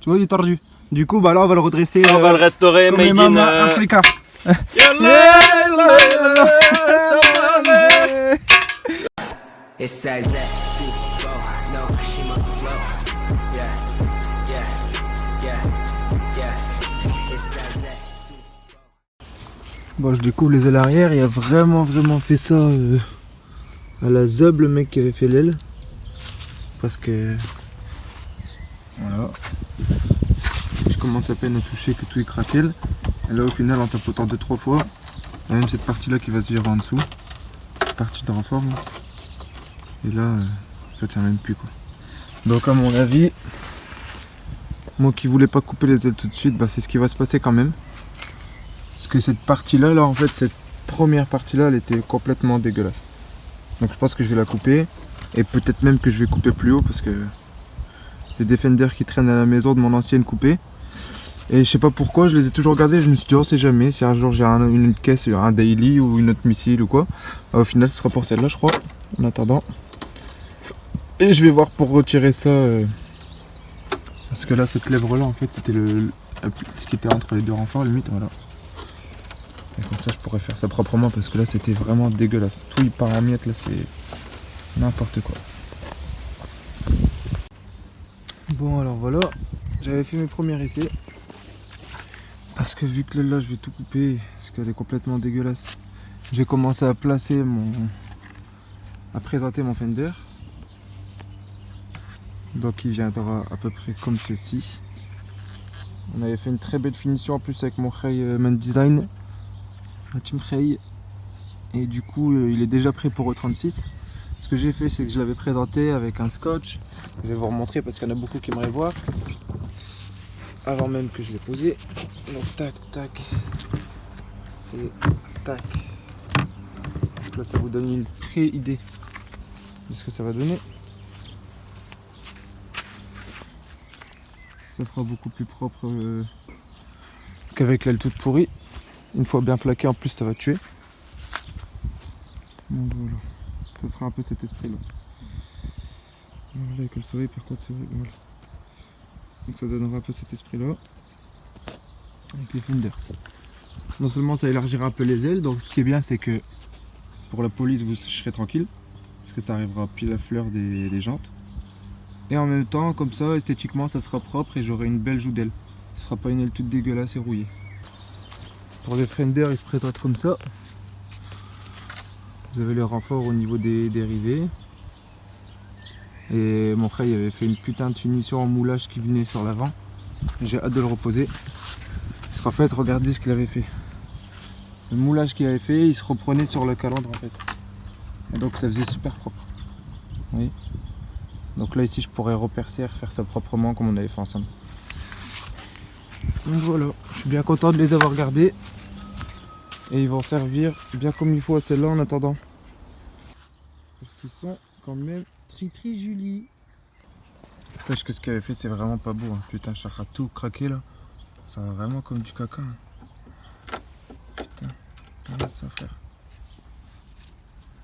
Tu vois, il est tordu. Du coup, bah là, on va le redresser. On va le restaurer, comme les made in mamans Africa. It's that super flow, no, she my flow. Yeah, yeah, yeah, yeah. It's that super flow. Bon, je découvre les ailes arrière. Il a vraiment fait ça à la zeub, le mec qui avait fait l'aile. Parce que. Voilà. Je commence à peine à toucher que tout est craqué. Et là, au final, en tapotant 2-3 fois, il y a même cette partie-là qui va se virer en dessous. Partie de renfort. Là. Et là, ça tient même plus quoi. Donc à mon avis, moi qui voulais pas couper les ailes tout de suite, bah, c'est ce qui va se passer quand même. Parce que cette partie-là, en fait, cette première partie-là, elle était complètement dégueulasse. Donc je pense que je vais la couper. Et peut-être même que je vais couper plus haut parce que les Defender qui traînent à la maison de mon ancienne coupée. Et je sais pas pourquoi, je les ai toujours gardés. Je me suis dit, on sait jamais si un jour j'ai une caisse, un daily ou une autre missile ou quoi. Au final, ce sera pour celle-là, je crois. En attendant. Et je vais voir pour retirer ça. Parce que là, cette lèvre-là, en fait, c'était ce qui était entre les deux renforts, limite. Voilà. Et comme ça, je pourrais faire ça proprement parce que là, c'était vraiment dégueulasse. Tout il part en miettes, là, c'est n'importe quoi. Bon, alors voilà. J'avais fait mes premiers essais. Parce que vu que là, je vais tout couper, parce qu'elle est complètement dégueulasse. J'ai commencé à placer à présenter mon Fender. Donc il viendra à peu près comme ceci. On avait fait une très belle finition en plus avec mon Rey Man Design, la Team Rey. Et du coup il est déjà prêt pour E36. Ce que j'ai fait, c'est que je l'avais présenté avec un scotch. Je vais vous remontrer parce qu'il y en a beaucoup qui aimeraient voir. Avant même que je l'ai posé. Donc tac tac. Et tac. Donc là ça vous donne une pré-idée de ce que ça va donner. Ça fera beaucoup plus propre qu'avec l'aile toute pourrie. Une fois bien plaqué, en plus ça va tuer. Donc voilà, ça sera un peu cet esprit là. Voilà, avec le soleil par contre c'est vrai. Voilà. Donc ça donnera un peu cet esprit là. Avec les fenders. Non seulement ça élargira un peu les ailes, donc ce qui est bien c'est que pour la police vous serez tranquille. Parce que ça arrivera pile à fleur des jantes. Et en même temps, comme ça, esthétiquement, ça sera propre et j'aurai une belle joue d'aile. Ce sera pas une aile toute dégueulasse et rouillée. Pour les Fender, ils se présentent comme ça. Vous avez le renfort au niveau des rivets. Et mon frère il avait fait une putain de finition en moulage qui venait sur l'avant. J'ai hâte de le reposer. Parce qu'en fait, regardez ce qu'il avait fait. Le moulage qu'il avait fait, il se reprenait sur le calandre en fait. Et donc ça faisait super propre. Vous voyez ? Donc là ici je pourrais repercer et refaire ça proprement comme on avait fait ensemble. Donc voilà, je suis bien content de les avoir gardés. Et ils vont servir bien comme il faut à celle-là en attendant. Parce qu'ils sont quand même tri Julie. Parce que ce qu'elle avait fait c'est vraiment pas beau. Hein. Putain, ça a tout craqué là. Ça va vraiment comme du caca. Hein. Putain, regarde ça frère.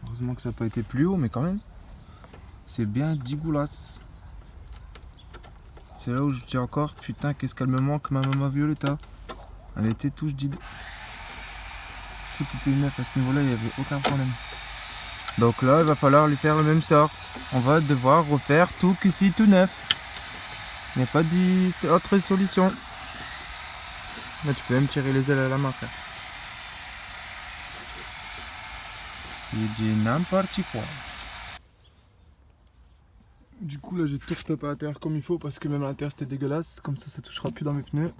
Heureusement que ça n'a pas été plus haut mais quand même. C'est bien dégueulasse. C'est là où je dis encore, putain, qu'est-ce qu'elle me manque, ma maman Violetta. Elle était touche d'idée. Tout était neuf à ce niveau-là, il n'y avait aucun problème. Donc là, il va falloir lui faire le même sort. On va devoir refaire tout qu'ici, tout neuf. Il n'y a pas d'autre solution. Là, tu peux même tirer les ailes à la main, frère. C'est du n'importe quoi. Du coup là j'ai tout retapé à l'intérieur comme il faut parce que même à l'intérieur c'était dégueulasse. Comme ça touchera plus dans mes pneus.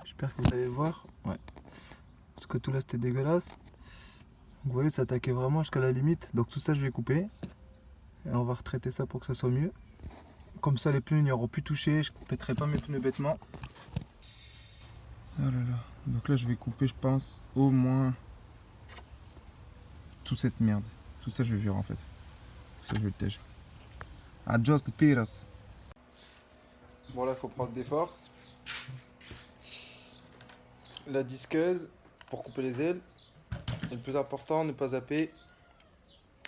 J'espère que vous allez le voir. Ouais. Parce que tout là c'était dégueulasse. Vous voyez ça attaquait vraiment jusqu'à la limite. Donc tout ça je vais couper. Et on va retraiter ça pour que ça soit mieux. Comme ça les pneus n'y auront plus touché. Je ne pèterai pas mes pneus bêtement. Oh là là. Donc là je vais couper je pense au moins toute cette merde. Tout ça je vais virer en fait. Ça je vais le tège. Adjust the piras. Bon là il faut prendre des forces. La disqueuse pour couper les ailes. Et le plus important, ne pas zapper.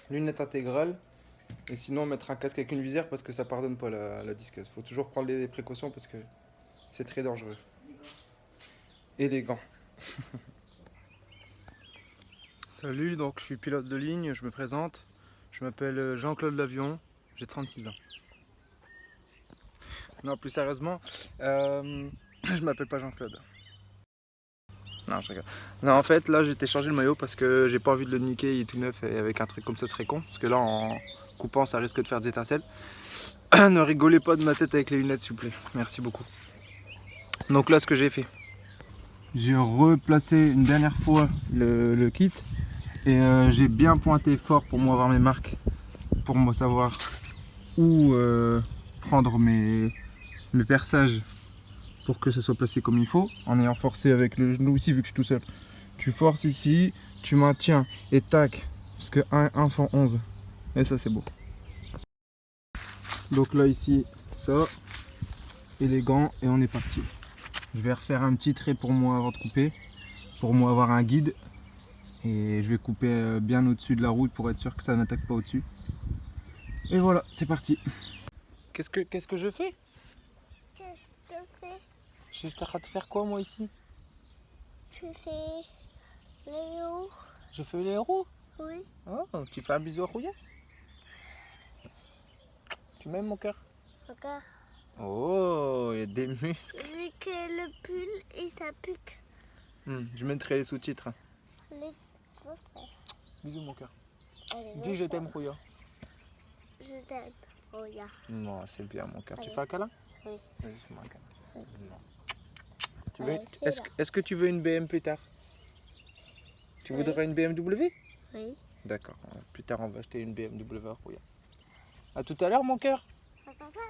Lunettes intégrales. Et sinon mettre un casque avec une visière parce que ça pardonne pas la disqueuse. Faut toujours prendre les précautions parce que C'est très dangereux. Et les gants. Salut, donc je suis pilote de ligne, je me présente. Je m'appelle Jean-Claude Lavion, j'ai 36 ans. Non, plus sérieusement, je m'appelle pas Jean-Claude. Non, je rigole. Non, en fait, là, j'ai été changer le maillot parce que j'ai pas envie de le niquer, il est tout neuf et avec un truc comme ça, ce serait con. Parce que là, en coupant, ça risque de faire des étincelles. Ne rigolez pas de ma tête avec les lunettes, s'il vous plaît. Merci beaucoup. Donc là, ce que j'ai fait, j'ai replacé une dernière fois le kit et j'ai bien pointé fort pour moi avoir mes marques, pour moi savoir où prendre mes perçages pour que ça soit placé comme il faut, en ayant forcé avec le genou aussi vu que je suis tout seul. Tu forces ici, tu maintiens et tac, parce que 1 font 11 et ça c'est beau. Donc là ici, ça et les gants et on est parti. Je vais refaire un petit trait pour moi avant de couper, pour moi avoir un guide et je vais couper bien au-dessus de la route pour être sûr que ça n'attaque pas au-dessus. Et voilà, c'est parti. Qu'est-ce que je fais? Qu'est-ce que tu fais? Je suis en train de faire quoi moi ici? Tu fais les roues? Je fais les roues? Oui. Oh, tu fais un bisou à Rouillet? Tu m'aimes mon cœur? Regarde. Oh, il y a des muscles. Vu que le pull et ça pique. Je mettrai les sous-titres. Les fausses. Bisous mon cœur. Allez, Dis je t'aime Rouillet. Je t'aime. Oh, ya. Non, c'est bien mon cœur. Tu Allez. fais un câlin? Oui. Vas-y, fais-moi un câlin. Oui. Non. Tu Allez, veux... fais-la. Est-ce que tu veux une BM plus tard? Tu Oui. voudrais une BMW? Oui. D'accord. Plus tard, on va acheter une BMW à Rouillet. À tout à l'heure mon cœur. Attends, là.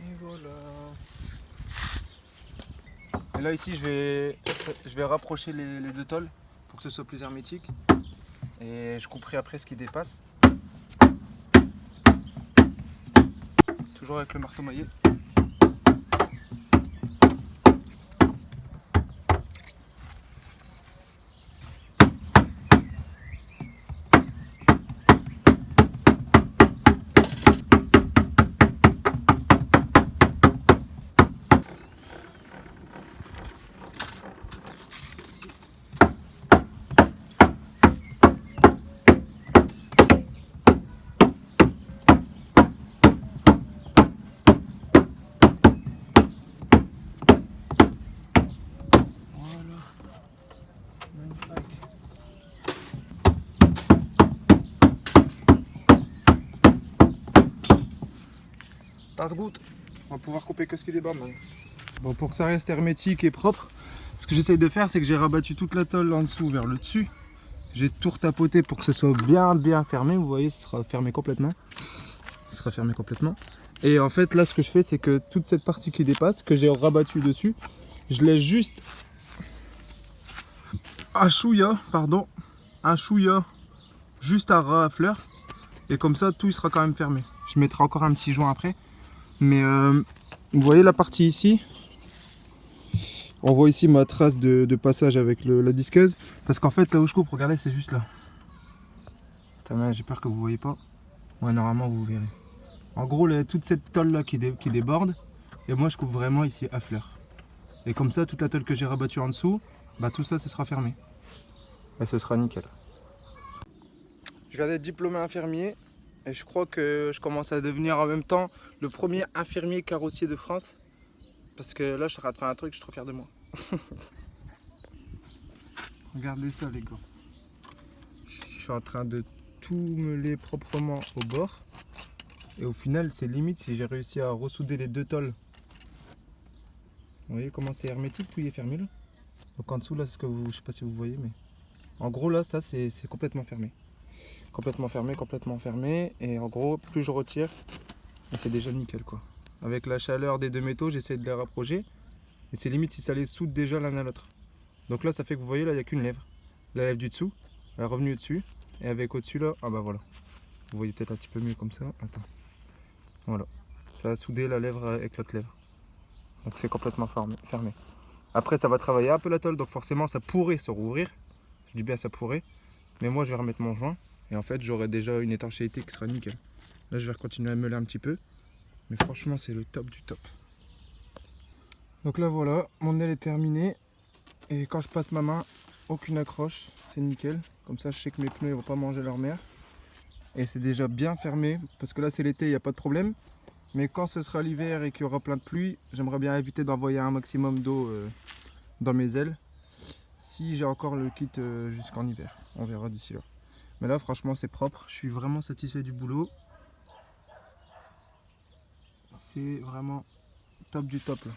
Et voilà. Et là ici je vais rapprocher les deux tôles pour que ce soit plus hermétique. Et je couperai après ce qui dépasse. Toujours avec le marteau maillet. Tasse-goutte. On va pouvoir couper que ce qui débat maintenant. Bon, pour que ça reste hermétique et propre, ce que j'essaye de faire, c'est que j'ai rabattu toute la tôle en dessous vers le dessus. J'ai tout retapoté pour que ce soit bien fermé. Vous voyez, ce sera fermé complètement. Ce sera fermé complètement. Et en fait, là, ce que je fais, c'est que toute cette partie qui dépasse, que j'ai rabattu dessus, je laisse juste un chouïa, juste à ras à fleur. Et comme ça, tout il sera quand même fermé. Je mettrai encore un petit joint après. Mais vous voyez la partie ici, on voit ici ma trace de passage avec la disqueuse. Parce qu'en fait, là où je coupe, regardez, c'est juste là. Caméra, j'ai peur que vous voyez pas. Ouais, normalement vous verrez. En gros, là, toute cette tôle là qui déborde, et moi je coupe vraiment ici à fleur. Et comme ça, toute la tôle que j'ai rabattue en dessous, bah tout ça, ce sera fermé. Et ce sera nickel. Je viens d'être diplômé infirmier et je crois que je commence à devenir en même temps le premier infirmier carrossier de France. Parce que là, je suis en train de faire un truc, je suis trop fier de moi. Regardez ça, les gars. Je suis en train de tout meuler proprement au bord. Et au final, c'est limite si j'ai réussi à ressouder les deux tôles. Vous voyez comment c'est hermétique, tout est fermé là. Donc en dessous, là, c'est ce que vous, je sais pas si vous voyez, mais en gros, là, ça, c'est complètement fermé. Complètement fermé. Et en gros, plus je retire, c'est déjà nickel, quoi. Avec la chaleur des deux métaux, j'essaie de les rapprocher. Et c'est limite si ça les soude déjà l'un à l'autre. Donc là, ça fait que vous voyez, là, il n'y a qu'une lèvre. La lèvre du dessous, elle est revenue au-dessus. Et avec au-dessus, là, ah bah voilà. Vous voyez peut-être un petit peu mieux comme ça. Attends. Voilà. Ça a soudé la lèvre avec l'autre lèvre. Donc c'est complètement fermé. Après, ça va travailler un peu la tôle. Donc forcément, ça pourrait se rouvrir. Je dis bien ça pourrait. Mais moi, je vais remettre mon joint. Et en fait, j'aurai déjà une étanchéité qui sera nickel. Là, je vais continuer à meuler un petit peu. Mais franchement, c'est le top du top. Donc là, voilà. Mon aile est terminée. Et quand je passe ma main, aucune accroche. C'est nickel. Comme ça, je sais que mes pneus ne vont pas manger leur mère. Et c'est déjà bien fermé. Parce que là, c'est l'été, il n'y a pas de problème. Mais quand ce sera l'hiver et qu'il y aura plein de pluie, j'aimerais bien éviter d'envoyer un maximum d'eau dans mes ailes. Si j'ai encore le kit jusqu'en hiver. On verra d'ici là. Mais là, franchement, c'est propre. Je suis vraiment satisfait du boulot. C'est vraiment top du top. Là.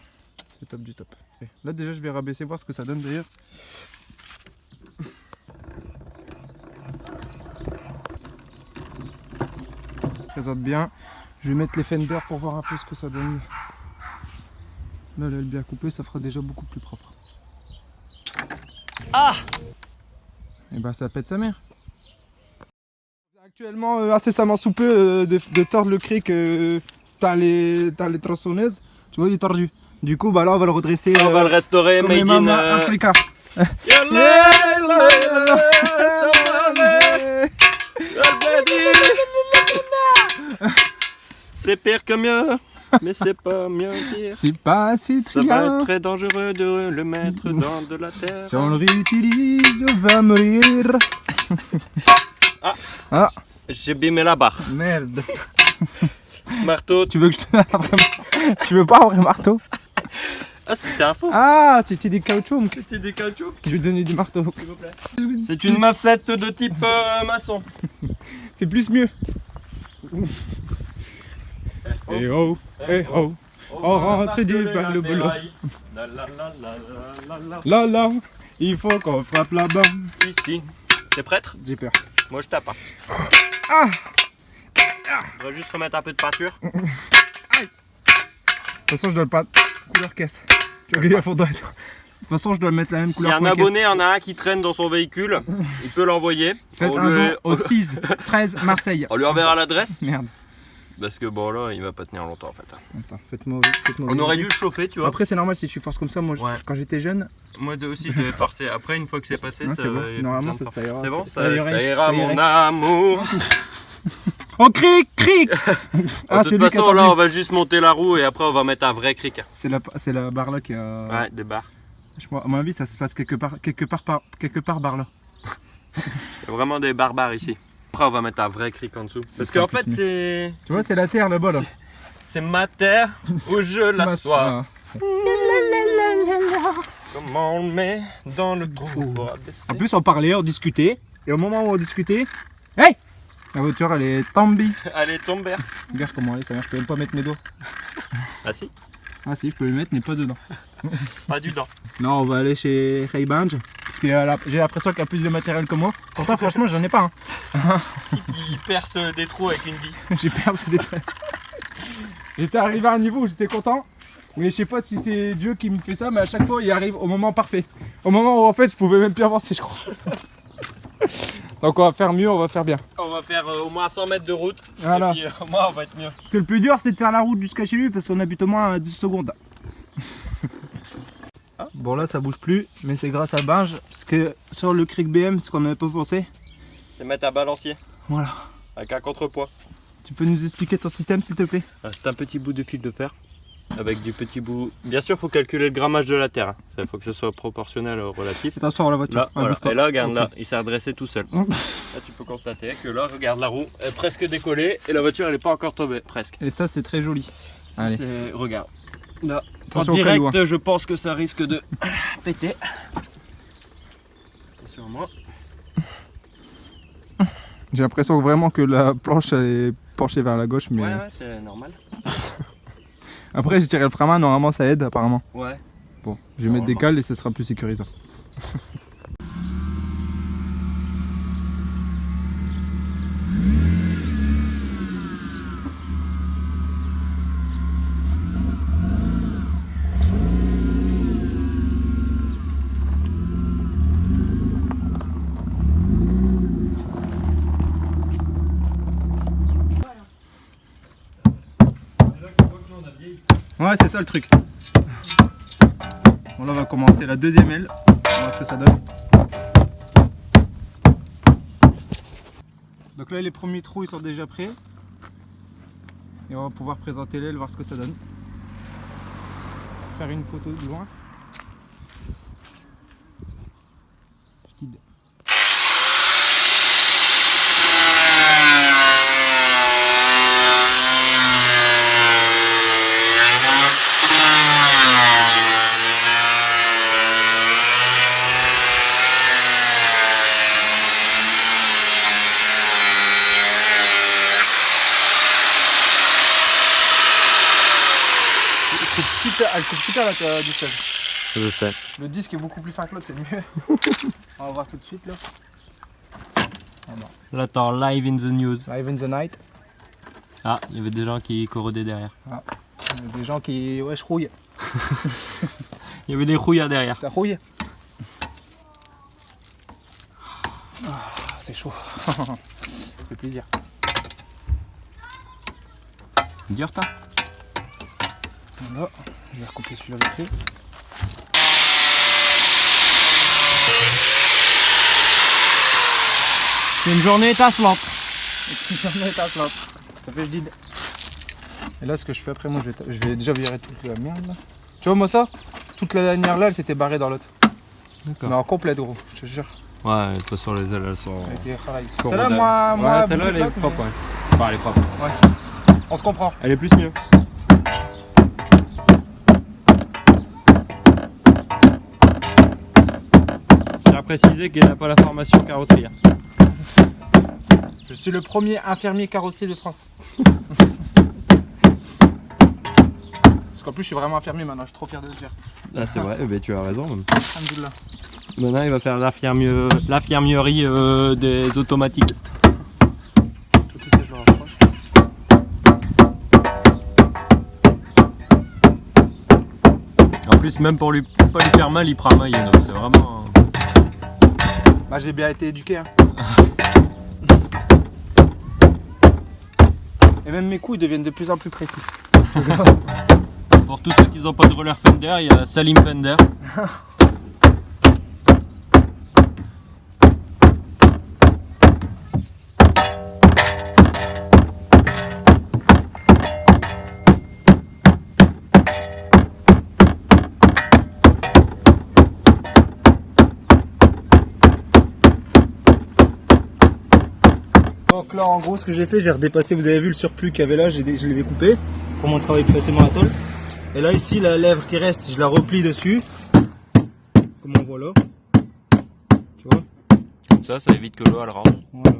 C'est top du top. Et là, déjà, je vais rabaisser, voir ce que ça donne d'ailleurs. Présente bien. Je vais mettre les fenders pour voir un peu ce que ça donne. Là, l'aile bien coupée, ça fera déjà beaucoup plus propre. Ah! Et ben, ça pète sa mère. Actuellement, incessamment sous peu de tordre le cric. T'as les tronçonneuses. Tu vois, il est tordu. Du coup, bah là, on va le redresser. On va le restaurer, comme made les in mamas Africa. C'est pire que mieux, mais c'est pas mieux pire. C'est pas si Ça très va bien. être très dangereux de le mettre dans de la terre. Si on le réutilise, on va mourir. Ah, J'ai bimé la barre. merde. Marteau. Tu veux que je te... Tu veux pas un vrai marteau? Ah, c'était un faux. Ah, c'était des caoutchoucs. C'était des caoutchoucs, Je vais te donner du marteau. s'il vous plaît. C'est une massette de type maçon. C'est plus mieux. Eh oh, eh oh. On rentre du par le boulot. La la la la la la. Là là, il faut qu'on frappe là-bas. Ici. T'es prête? J'ai peur. Moi je tape. Ah, On va juste remettre un peu de peinture. de toute façon, je dois le pas. Couleur caisse. Tu vas gagner à fond droit. De toute façon, je dois le mettre la même Si couleur. un que la abonné en a un qui traîne dans son véhicule, il peut l'envoyer. caisse. Faites On un lui- don au 6 13 Marseille. On lui enverra l'adresse. Merde. Parce que bon là, il va pas tenir longtemps en fait. Attends, faites-moi vite, faites-moi On vite. aurait dû le chauffer, tu vois. Après, c'est normal si tu forces comme ça. Moi, Ouais. quand j'étais jeune, Moi aussi, je devais forcer. Après, une fois que c'est passé, Ouais, ça c'est bon. y a plus Normalement, besoin de ça forcer. ira. C'est bon, Ça ça irait. ira, Ça mon irait. amour. on cric, cric. Ah, De c'est toute lui qui a façon, là, tendu. on va juste monter la roue et après, on va mettre un vrai cric. C'est la barre là qui a. Ouais, des barres. Je crois, à mon avis, ça se passe quelque part par là. Il y a vraiment des barbares ici. Après, on va mettre un vrai cric en dessous. Parce sera qu'en plus fait, mieux. c'est. Tu vois, c'est la terre là-bas là. C'est ma terre où je l'assois. Ah. Comment on le met dans le trou pour abaisser. En plus, on parlait, on discutait. Et au moment où on discutait, hey, la voiture elle est tombée. Allez, tombe. Regarde comment elle est, ça mère, je peux même pas mettre mes doigts. Ah si, Ah si, je peux le mettre, mais pas dedans. pas du dent. Non, on va aller chez Ray-Ban. Parce que j'ai l'impression qu'il y a plus de matériel que moi. Pourtant, franchement, j'en ai pas. Hein. Il perce des trous avec une vis. J'ai perdu des traits. J'étais arrivé à un niveau où j'étais content. Mais je sais pas si c'est Dieu qui me fait ça, mais à chaque fois il arrive au moment parfait. Au moment où en fait je pouvais même plus avancer, je crois. Donc on va faire mieux, on va faire bien. On va faire au moins 100 mètres de route. Voilà. Et puis au moins on va être mieux. Parce que le plus dur c'est de faire la route jusqu'à chez lui parce qu'on habite au moins à 12 secondes. Bon là ça bouge plus, mais c'est grâce à Binge. Parce que sur le Cric BM, ce qu'on n'avait pas pensé, C'est mettre un balancier. Voilà. Avec un contrepoids. Tu peux nous expliquer ton système s'il te plaît? C'est un petit bout de fil de fer. Avec du petit bout. Bien sûr, il faut calculer le grammage de la terre. Il faut que ce soit proportionnel au relatif. Attention à la voiture. Là, voilà. bouge pas. Et là, regarde, Ok. là, il s'est redressé tout seul. Là, tu peux constater que là, regarde, la roue est presque décollée et la voiture, elle n'est pas encore tombée, presque. Et ça, c'est très joli. Allez. Regarde. Là, Attention en au caillou, direct, je pense que ça risque de péter. Attention à moi. J'ai l'impression vraiment que la planche elle est penchée vers la gauche, mais Ouais, c'est normal. après j'ai tiré le frein à main, normalement ça aide apparemment. Ouais. Bon, je vais mettre des cales et ça sera plus sécurisant. Ouais, c'est ça le truc. Bon, là, on va commencer la deuxième aile. On va voir ce que ça donne. Donc là, les premiers trous ils sont déjà prêts. Et on va pouvoir présenter l'aile, voir ce que ça donne. Faire une photo de loin. Petite. Elle coupe super la du sol. Je sais. Le disque est beaucoup plus fin que l'autre, c'est mieux. On va voir tout de suite là. Là, attends, live in the news. Live in the night. Ah, il y avait des gens qui corrodaient derrière. Il y a des gens qui. Ouais, je rouille. Il y avait des rouillards derrière. Ça rouille. Ah, c'est chaud. Ça fait plaisir. Dur, toi. Voilà. Je vais recouper celui-là vite fait. C'est une journée étincelante. Ça fait je dis. Et là, ce que je fais après, moi, je vais déjà virer toute la merde là. Tu vois, moi, ça, toute la lanière là, elle s'était barrée dans l'autre. D'accord. Mais en complète, gros, je te jure. Ouais, de toute façon, les ailes, elles sont. Elle était raille. corrodées. Celle-là, moi, Ouais, celle-là, elle est bouffée propre, mais- ouais. Enfin, elle est propre. On se comprend. Elle est plus mieux. Je tiens à préciser qu'il n'a pas la formation carrosserie. Je suis le premier infirmier carrossier de France. Parce qu'en plus, je suis vraiment infirmier maintenant, je suis trop fier de le dire. Ah, c'est vrai, tu as raison. Alhamdoulilah. Maintenant, il va faire l'infirmierie des automatistes. Tout ça, je le rapproche. En plus, même pour lui pas lui faire mal, il prend maille. Donc c'est vraiment. Bah, j'ai bien été éduqué. Hein. Et même mes coups ils deviennent de plus en plus précis. Pour tous ceux qui n'ont pas de roller Fender, il y a Salim Fender. Donc là en gros ce que j'ai fait, j'ai redépassé, vous avez vu le surplus qu'il y avait là, je l'ai découpé pour mon travail plus facilement la tôle. Et là ici la lèvre qui reste, je la replie dessus, comme on voit là. Tu vois? Comme ça évite que l'eau elle rentre. Voilà.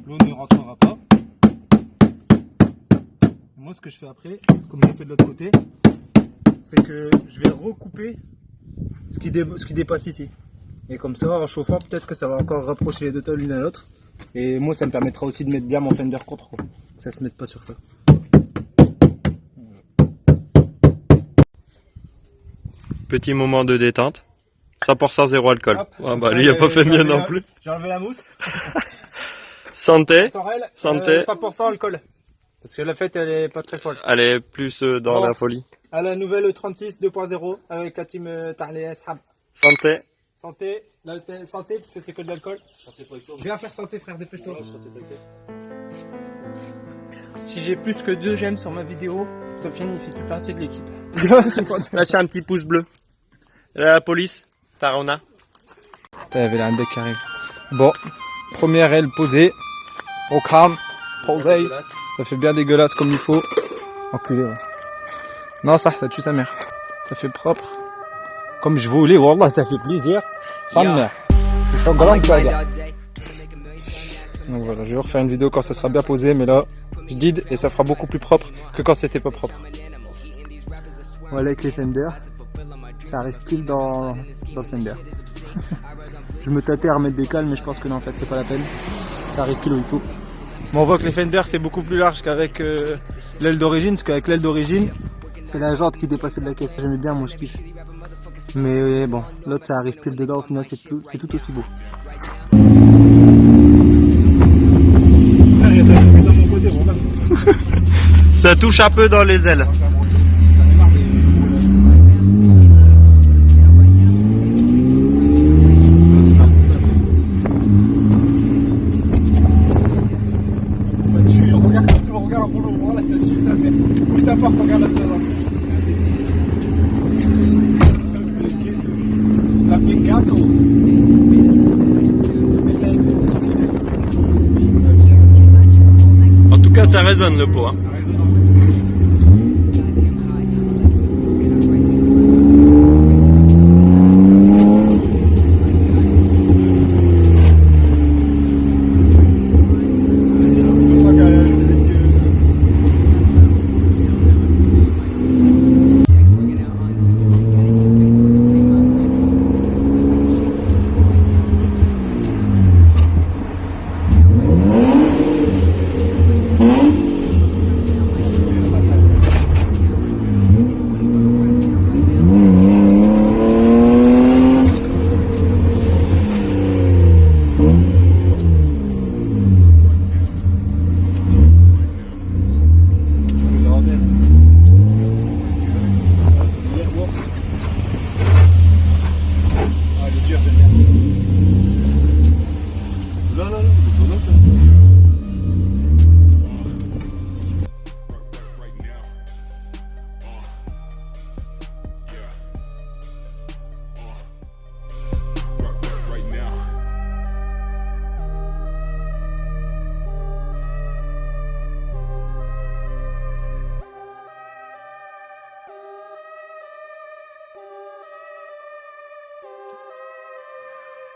L'eau ne rentrera pas. Et moi ce que je fais après, comme j'ai fait de l'autre côté, c'est que je vais recouper ce qui dépasse ici. Et comme ça, en chauffant, peut-être que ça va encore rapprocher les deux tôles l'une à l'autre. Et moi, ça me permettra aussi de mettre bien mon fender contre, quoi. Que ça se mette pas sur ça. Petit moment de détente. 100% zéro alcool. Hop. Ah bah lui il a pas fait mieux non plus. J'ai enlevé la mousse. Santé. Torel, Santé. 100% alcool. Parce que la fête, elle est pas très folle. Elle est plus dans Bon. la folie. À la nouvelle 36 2.0 avec la team Tarlé Ashab. Santé. Santé, santé, parce que c'est que de l'alcool. Viens faire santé, frère, dépêche-toi. Si j'ai plus que 2 j'aime sur ma vidéo, Sofiane il fait plus partie de l'équipe. Lâchez un petit pouce bleu. La police, Tarona. T'as avait la deck qui arrive. Bon, première aile posée. Au calme, posée. Ça fait bien dégueulasse comme il faut. Enculé, ouais. Non, ça tue sa mère. Ça fait propre. Comme je voulais, wallah, ça fait plaisir. Ça me mère. Il faut galant, tu vois. Donc voilà, je vais refaire une vidéo quand ça sera bien posé, mais là, je did et ça fera beaucoup plus propre que quand c'était pas propre. Voilà avec les fenders. Ça arrive pile dans le fender. Je me tâtais à remettre des cales, mais je pense que non, en fait, c'est pas la peine. Ça arrive pile où il faut. Bon, on voit que les fenders c'est beaucoup plus large qu'avec l'aile d'origine, parce qu'avec l'aile d'origine, c'est la jante qui dépassait de la caisse. J'aimais bien, moi je kiffe. Mais bon, l'autre ça arrive pile dedans, au final c'est tout aussi beau. Ça touche un peu dans les ailes. Regarde en boulot, là ça tue ça, mais bouge ta porte, regarde là-dedans. Ça fait gâteau. En tout cas, ça résonne le pot. Hein.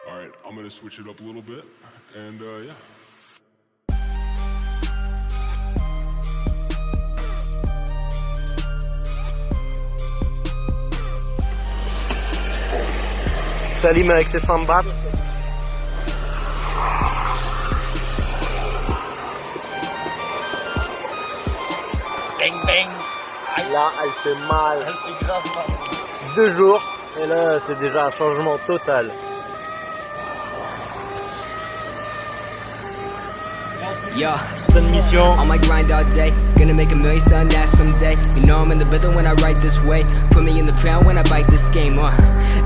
Alright, I'm gonna switch it up a little bit, and yeah. Salim avec ses sambats. Bang bang. Là, elle fait mal. Elle fait grave mal. 2 jours, et là, c'est déjà un changement total. Yo, Bonne mission. on my grind all day, gonna make a million son that someday. You know I'm in the rhythm when I write this way. Put me in the pound when I bite this game.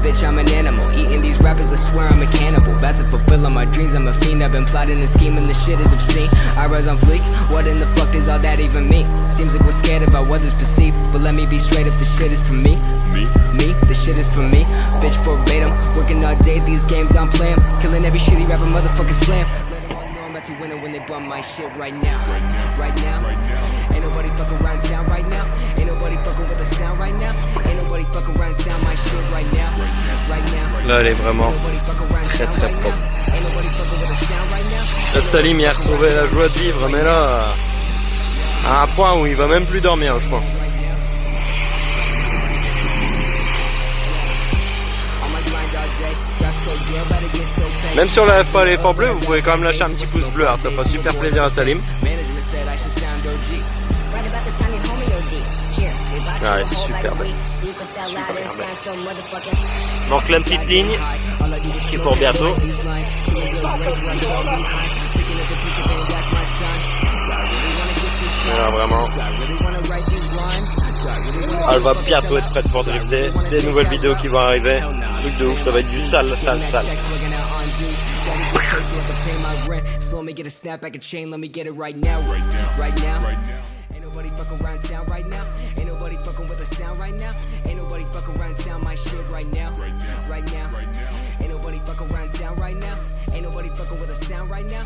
Bitch, I'm an animal. Eating these rappers, I swear I'm a cannibal. About to fulfill all my dreams, I'm a fiend. I've been plotting and scheming, this shit is obscene. I rise on fleek, what in the fuck does all that even mean? Seems like we're scared of how others perceive, but let me be straight up, this shit is for me. Me, this shit is for me. Bitch, verbatim, working all day, these games I'm playing. Killing every shitty rapper, motherfucker slam. To win it when they bum my shit right now. Ain't nobody fucking around town right now. Ain't nobody fucking with the sound right now. Ain't nobody fucking around town my shit right now. Là, elle est vraiment très très propre. Là, Salim, il a retrouvé la joie de vivre, mais là, à un point où il va même plus dormir, je crois. Même sur la FA l'effort bleu, vous pouvez quand même lâcher un petit pouce bleu, hein, ça fera super plaisir à Salim. Ouais, super belle. Donc la petite ligne qui est pour bientôt. Voilà, vraiment. Elle va bientôt être prête pour drifter. Des nouvelles vidéos qui vont arriver. Truc de ouf, ça va être du sale. Slow me get a snap back a chain, let me get it right now. Ain't nobody fuck around town right now. Ain't nobody fucking with a sound right now. Ain't nobody fuck around town my shit right now. Ain't nobody fuck around town right now. Ain't nobody fucking with a sound right now.